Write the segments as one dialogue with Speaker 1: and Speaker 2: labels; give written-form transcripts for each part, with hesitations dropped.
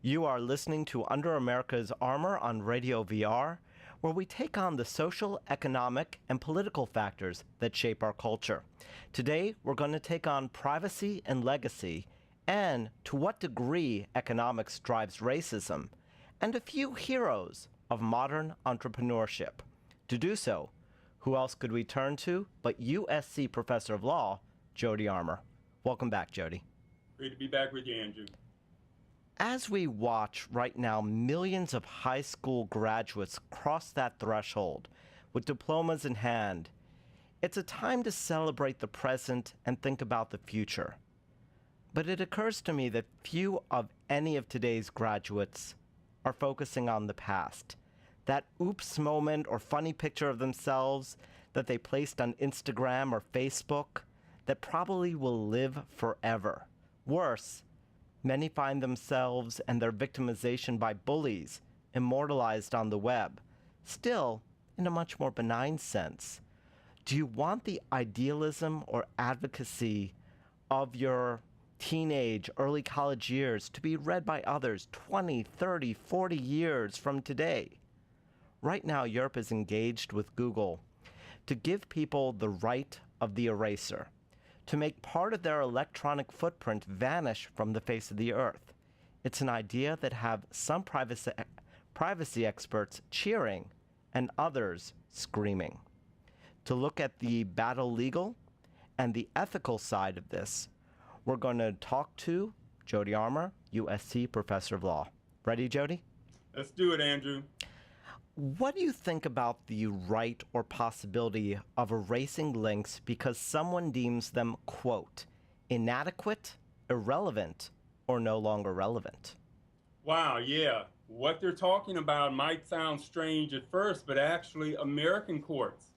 Speaker 1: You are listening to Under America's Armour on Radio VR, where we take on the social, economic, and political factors that shape our culture. Today, we're going to take on privacy and legacy, and to what degree economics drives racism, and a few heroes of modern entrepreneurship. To do so, who else could we turn to but USC Professor of Law, Jody Armour. Welcome back, Jody.
Speaker 2: Great to be back with you, Andrew.
Speaker 1: As we watch right now millions of high school graduates cross that threshold with diplomas in hand, it's a time to celebrate the present and think about the future. But it occurs to me that few of any of today's graduates are focusing on the past. That oops moment or funny picture of themselves that they placed on Instagram or Facebook that probably will live forever. Worse, many find themselves and their victimization by bullies immortalized on the web. Still, in a much more benign sense, do you want the idealism or advocacy of your teenage, early college years to be read by others 20, 30, 40 years from today? Right now, Europe is engaged with Google to give people the right of the eraser, to make part of their electronic footprint vanish from the face of the earth. It's an idea that have some privacy experts cheering and others screaming. To look at the battle legal and the ethical side of this, we're going to talk to Jody Armour, USC Professor of Law. Ready, Jody?
Speaker 2: Let's do it, Andrew.
Speaker 1: What do you think about the right or possibility of erasing links because someone deems them, quote, inadequate, irrelevant, or no longer relevant?
Speaker 2: Wow, yeah. What they're talking about might sound strange at first, but actually American courts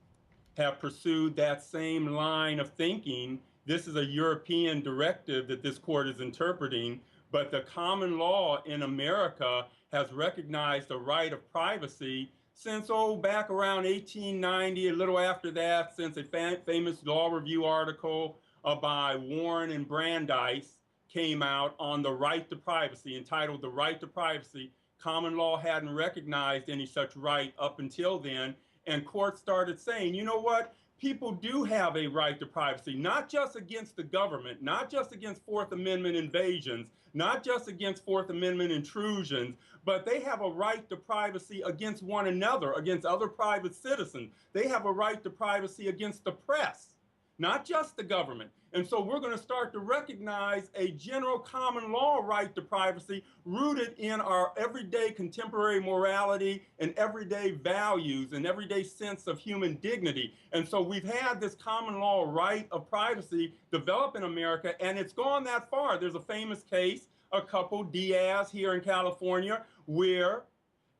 Speaker 2: have pursued that same line of thinking. This is a European directive that this court is interpreting, but the common law in America has recognized the right of privacy since, back around 1890, a little after that, since a famous law review article by Warren and Brandeis came out on the right to privacy, entitled The Right to Privacy. Common law hadn't recognized any such right up until then, and courts started saying, you know what? People do have a right to privacy, not just against the government, not just against Fourth Amendment invasions, not just against Fourth Amendment intrusions, but they have a right to privacy against one another, against other private citizens. They have a right to privacy against the press, not just the government. And so we're going to start to recognize a general common law right to privacy rooted in our everyday contemporary morality and everyday values and everyday sense of human dignity. And so we've had this common law right of privacy develop in America, and it's gone that far. There's a famous case, a couple, Diaz here in California, where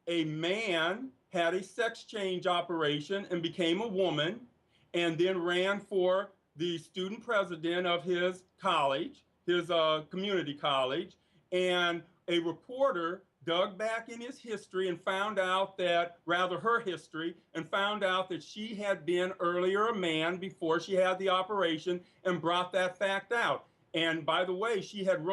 Speaker 2: a man had a sex change operation and became a woman, and then ran for the student president of his college, his community college, and a reporter dug back in his history and found out that, rather her history, and found out that she had been earlier a man before she had the operation and brought that fact out. And by the way, she had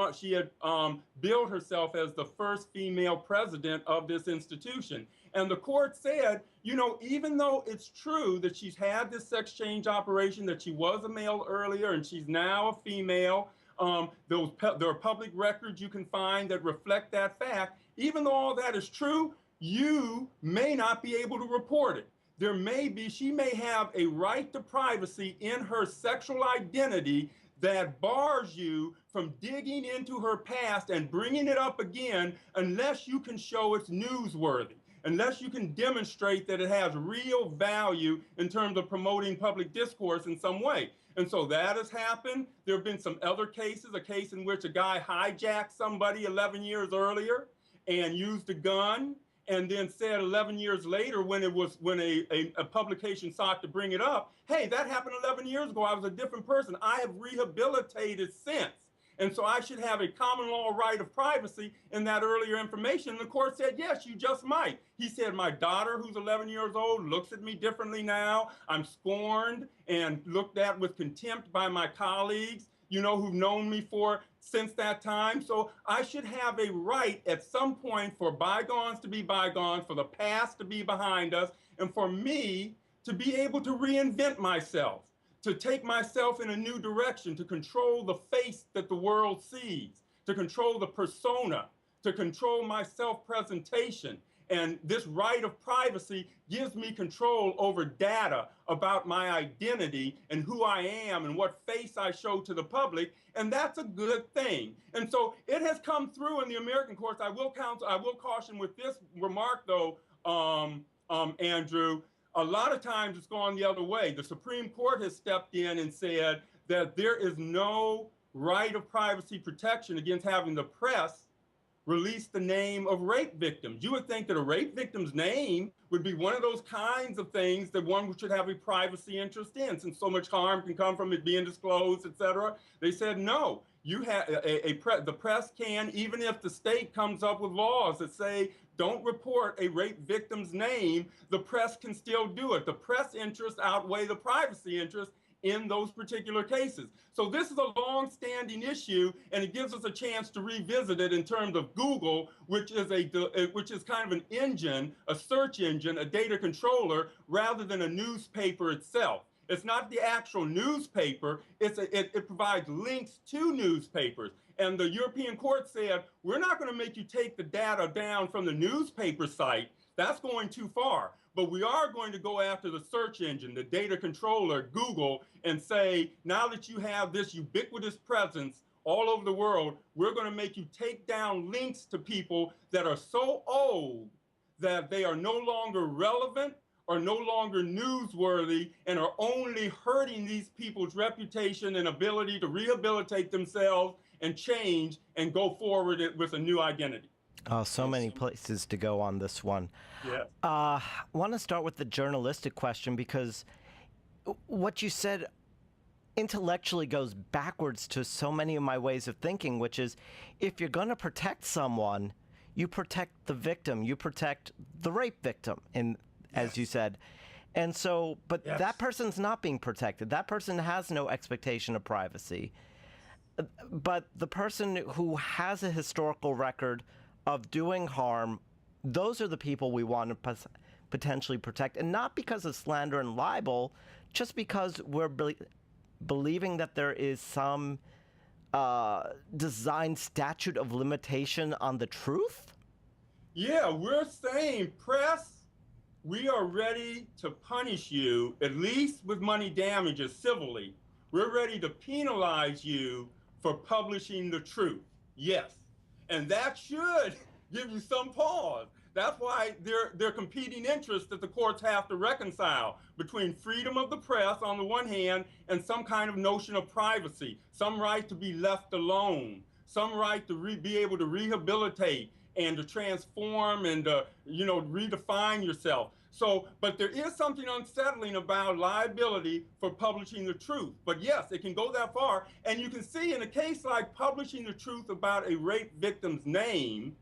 Speaker 2: billed herself as the first female president of this institution. And the court said, you know, even though it's true that she's had this sex change operation, that she was a male earlier and she's now a female, there are public records you can find that reflect that fact. Even though all that is true, you may not be able to report it. She may have a right to privacy in her sexual identity that bars you from digging into her past and bringing it up again unless you can show it's newsworthy, unless you can demonstrate that it has real value in terms of promoting public discourse in some way. And so that has happened. There have been some other cases, a case in which a guy hijacked somebody 11 years earlier and used a gun, and then said 11 years later when a publication sought to bring it up, hey, that happened 11 years ago. I was a different person. I have rehabilitated since. And so I should have a common law right of privacy in that earlier information. And the court said, yes, you just might. He said, my daughter, who's 11 years old, looks at me differently now. I'm scorned and looked at with contempt by my colleagues. who've known me for since that time. So I should have a right at some point for bygones to be bygones, for the past to be behind us, and for me to be able to reinvent myself, to take myself in a new direction, to control the face that the world sees, to control the persona, to control my self-presentation. And this right of privacy gives me control over data about my identity and who I am and what face I show to the public. And that's a good thing. And so it has come through in the American courts. I will caution with this remark, though, Andrew. A lot of times it's gone the other way. The Supreme Court has stepped in and said that there is no right of privacy protection against having the press release the name of rape victims. You would think that a rape victim's name would be one of those kinds of things that one should have a privacy interest in, since so much harm can come from it being disclosed, et cetera. They said, no, you have the press can, even if the state comes up with laws that say, don't report a rape victim's name, the press can still do it. The press interests outweigh the privacy interest in those particular cases. So this is a long-standing issue, and it gives us a chance to revisit it in terms of Google, which is kind of an engine, a search engine, a data controller, rather than a newspaper itself. It's not the actual newspaper. It provides links to newspapers. And the European court said, we're not going to make you take the data down from the newspaper site. That's going too far. But we are going to go after the search engine, the data controller, Google, and say, now that you have this ubiquitous presence all over the world, we're going to make you take down links to people that are so old that they are no longer relevant or no longer newsworthy and are only hurting these people's reputation and ability to rehabilitate themselves and change and go forward with a new identity.
Speaker 1: Oh, so many places to go on this one.
Speaker 2: Yes.
Speaker 1: I want to start with the journalistic question, because what you said intellectually goes backwards to so many of my ways of thinking, which is, if you're going to protect someone, you protect the victim, you protect the rape victim, as you said. And so, but that person's not being protected. That person has no expectation of privacy. But the person who has a historical record of doing harm, those are the people we want to potentially protect, and not because of slander and libel, just because we're believing that there is some design statute of limitation on the truth?
Speaker 2: Yeah, we're saying, press, we are ready to punish you, at least with money damages civilly. We're ready to penalize you for publishing the truth. Yes. And that should give you some pause. That's why there are competing interests that the courts have to reconcile between freedom of the press on the one hand and some kind of notion of privacy, some right to be left alone, some right to be able to rehabilitate and to transform and redefine yourself. So, but there is something unsettling about liability for publishing the truth. But yes, it can go that far. And you can see in a case like publishing the truth about a rape victim's name,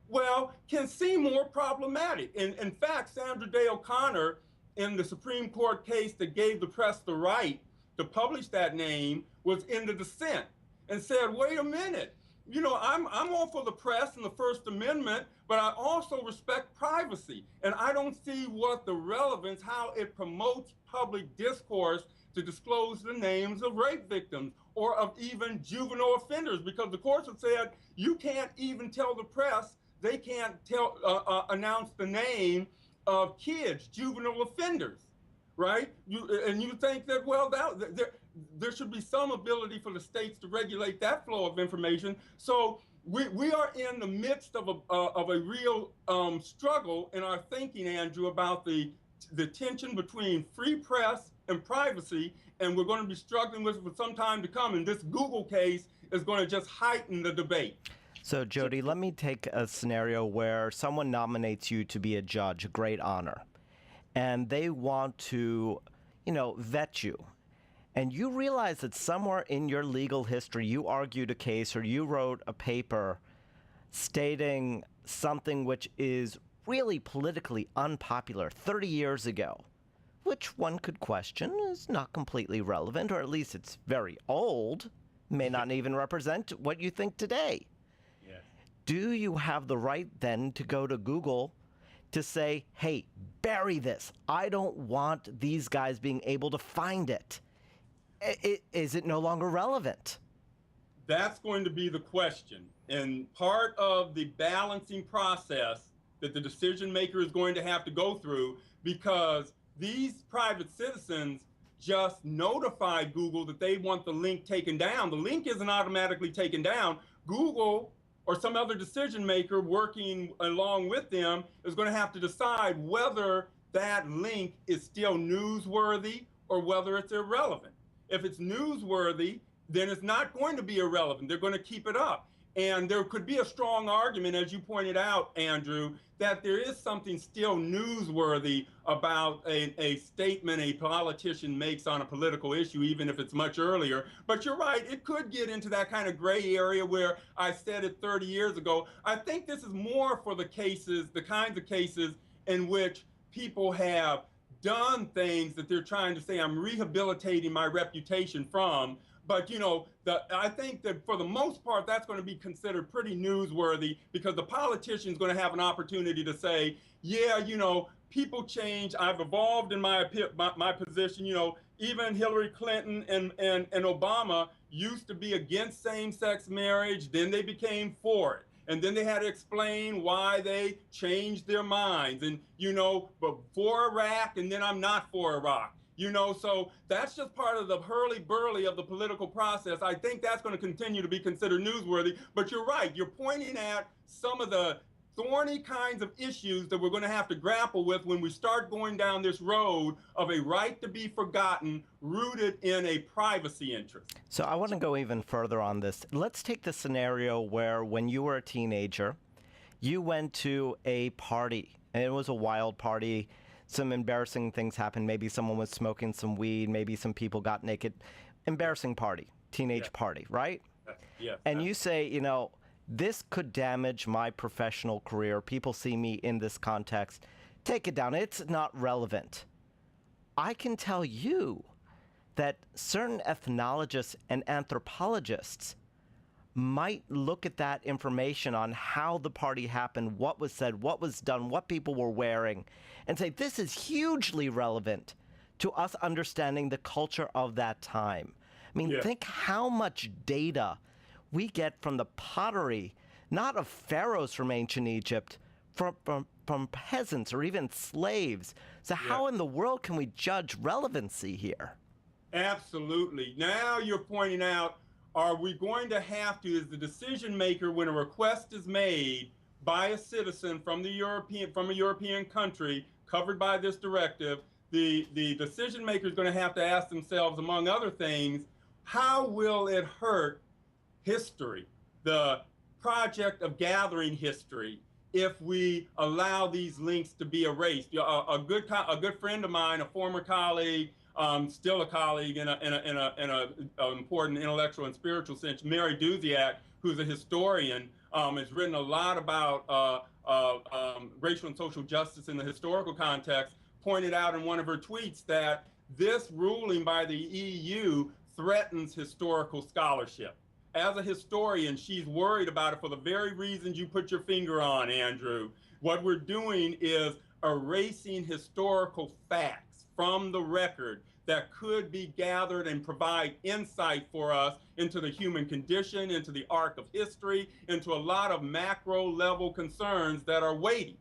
Speaker 2: well, can seem more problematic. In fact, Sandra Day O'Connor, in the Supreme Court case that gave the press the right to publish that name, was in the dissent and said, wait a minute, I'm all for the press and the First Amendment, but I also respect privacy. And I don't see what the relevance, how it promotes public discourse to disclose the names of rape victims or of even juvenile offenders, because the courts have said you can't even tell the press, they can't announce the name of kids, juvenile offenders, right? And you think that, well, there should be some ability for the states to regulate that flow of information. So we are in the midst of a real struggle in our thinking, Andrew, about the tension between free press and privacy, and we're going to be struggling with it for some time to come. And this Google case is going to just heighten the debate.
Speaker 1: So, Jody, let me take a scenario where someone nominates you to be a judge, a great honor, and they want to, vet you. And you realize that somewhere in your legal history, you argued a case or you wrote a paper stating something which is really politically unpopular 30 years ago, which one could question is not completely relevant, or at least it's very old, may not even represent what you think today.
Speaker 2: Yes.
Speaker 1: Do you have the right then to go to Google to say, hey, bury this? I don't want these guys being able to find it. Is it no longer relevant?
Speaker 2: That's going to be the question. And part of the balancing process that the decision maker is going to have to go through, because these private citizens just notified Google that they want the link taken down. The link isn't automatically taken down. Google or some other decision maker working along with them is going to have to decide whether that link is still newsworthy or whether it's irrelevant. If it's newsworthy, then it's not going to be irrelevant. They're going to keep it up. And there could be a strong argument, as you pointed out, Andrew, that there is something still newsworthy about a statement a politician makes on a political issue, even if it's much earlier. But you're right, it could get into that kind of gray area where I said it 30 years ago. I think this is more for the cases, the kinds of cases in which people have done things that they're trying to say, I'm rehabilitating my reputation from. But, you know, I think that for the most part, that's going to be considered pretty newsworthy, because the politician's going to have an opportunity to say, yeah, you know, people change. I've evolved in my position. You know, even Hillary Clinton and Obama used to be against same-sex marriage. Then they became for it. And then they had to explain why they changed their minds. And, you know, but for Iraq, and then I'm not for Iraq. You know, so that's just part of the hurly-burly of the political process. I think that's going to continue to be considered newsworthy. But you're right. You're pointing at some of the thorny kinds of issues that we're going to have to grapple with when we start going down this road of a right to be forgotten rooted in a privacy interest.
Speaker 1: So I want to go even further on this. Let's take the scenario where when you were a teenager, you went to a party, and it was a wild party. Some embarrassing things happened. Maybe someone was smoking some weed. Maybe some people got naked. Embarrassing party, teenage party, right?
Speaker 2: Yeah.
Speaker 1: And you say, you know, this could damage my professional career. People see me in this context. Take it down. It's not relevant. I can tell you that certain ethnologists and anthropologists might look at that information on how the party happened, what was said, what was done, what people were wearing, and say this is hugely relevant to us understanding the culture of that time. I mean, think how much data we get from the pottery, not of pharaohs from ancient Egypt, from peasants or even slaves. So how in the world can we judge relevancy here?
Speaker 2: Absolutely. Now you're pointing out, are we going to have to, as the decision maker, when a request is made by a citizen from a European country covered by this directive, the decision maker is going to have to ask themselves, among other things, how will it hurt history, the project of gathering history, if we allow these links to be erased? A good friend of mine, a former colleague, still a colleague in an important intellectual and spiritual sense, Mary Duziak, who's a historian, has written a lot about racial and social justice in the historical context, pointed out in one of her tweets that this ruling by the EU threatens historical scholarship. As a historian, she's worried about it for the very reasons you put your finger on, Andrew. What we're doing is erasing historical facts from the record that could be gathered and provide insight for us into the human condition, into the arc of history, into a lot of macro level concerns that are weighty.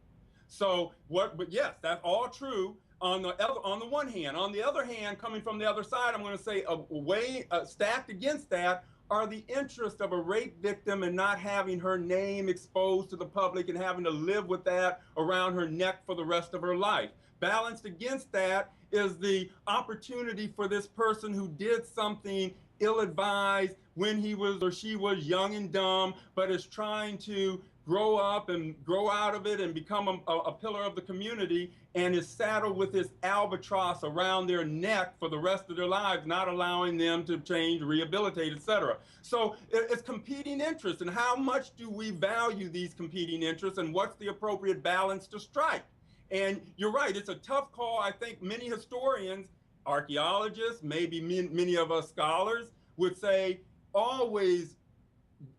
Speaker 2: So but yes, that's all true on the one hand. On the other hand, coming from the other side, I'm going to say stacked against that are the interest of a rape victim and not having her name exposed to the public and having to live with that around her neck for the rest of her life. Balanced against that is the opportunity for this person who did something ill-advised when he was or she was young and dumb, but is trying to grow up and grow out of it and become a pillar of the community, and is saddled with this albatross around their neck for the rest of their lives, not allowing them to change, rehabilitate, etc. So it's competing interests, and how much do we value these competing interests, and what's the appropriate balance to strike? And you're right, it's a tough call. I think many historians, archaeologists, maybe many of us scholars would say, always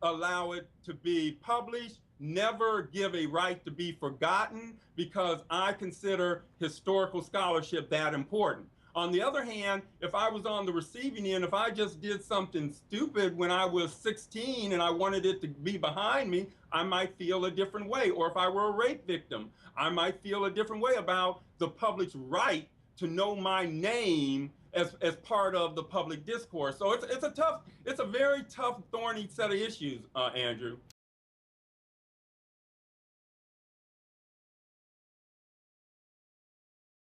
Speaker 2: allow it to be published, never give a right to be forgotten, because I consider historical scholarship that important. On the other hand, if I was on the receiving end, if I just did something stupid when I was 16 and I wanted it to be behind me, I might feel a different way. Or if I were a rape victim, I might feel a different way about the public's right to know my name as part of the public discourse. So it's a very tough, thorny set of issues, Andrew.